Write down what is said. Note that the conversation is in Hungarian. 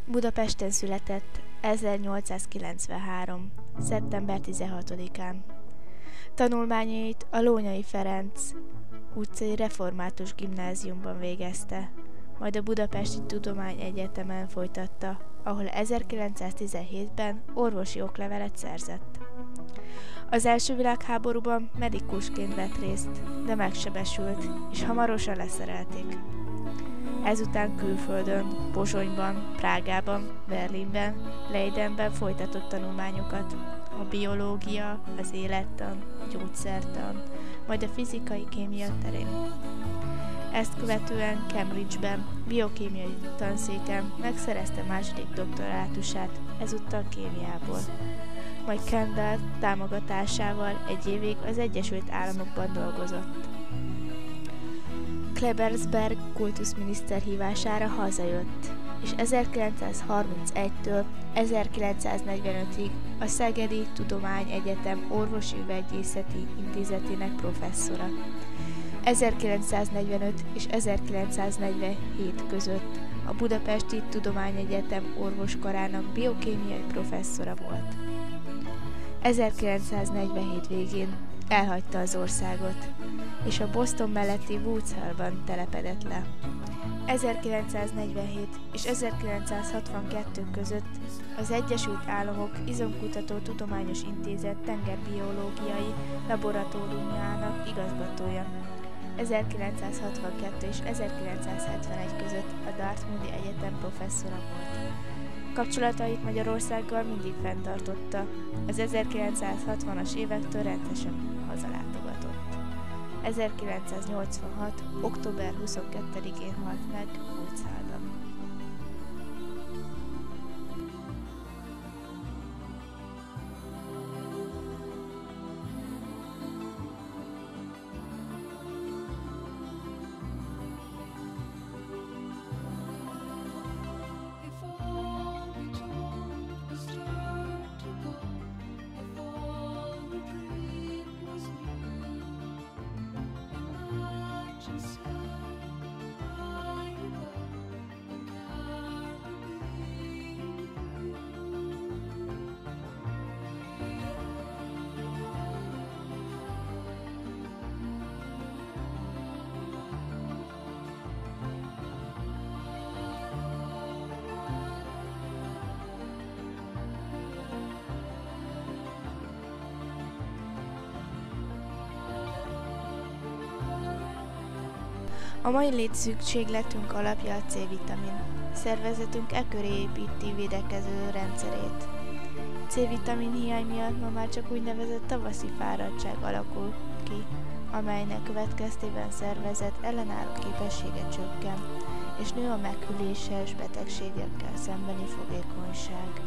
Budapesten született 1893. szeptember 16-án. Tanulmányait a Lónyay Ferenc utcai református gimnáziumban végezte, majd a Budapesti Tudományegyetemen folytatta, ahol 1917-ben orvosi oklevelet szerzett. Az első világháborúban medikusként vett részt, de megsebesült, és hamarosan leszerelték. Ezután külföldön, Pozsonyban, Prágában, Berlinben, Leidenben folytatott tanulmányokat, a biológia, az élettan, a gyógyszertan, majd a fizikai-kémia terén. Ezt követően Cambridge-ben, biokémiai tanszéken megszerezte második doktorátusát, ezúttal kémiából. Majd Kendall támogatásával egy évig az Egyesült Államokban dolgozott. Klebersberg kultuszminiszter hívására hazajött, és 1931-től 1945-ig a Szegedi Tudományegyetem Orvosi Üvegészeti Intézetének professzora. 1945 és 1947 között a Budapesti Tudományegyetem orvoskarának biokémiai professzora volt. 1947 végén elhagyta az országot, és a Boston melletti Woods Hole-ban telepedett le. 1947 és 1962 között az Egyesült Államok Izomkutató Tudományos Intézet tengerbiológiai laboratóriumának igazgatója. 1962 és 1971 között a Dartmouthi Egyetem professzora volt. Kapcsolatait Magyarországgal mindig fenntartotta, az 1960-as évektől rendszeresen hazalátogatott. 1986. október 22-én halt meg Woods Hole-ban. A mai létszükségletünk alapja a C-vitamin. Szervezetünk e köré építi védekező rendszerét. C-vitamin hiány miatt ma már csak úgynevezett tavaszi fáradtság alakul ki, amelynek következtében szervezet ellenálló képessége csökken, és nő a meghűléses betegségekkel szembeni fogékonyság.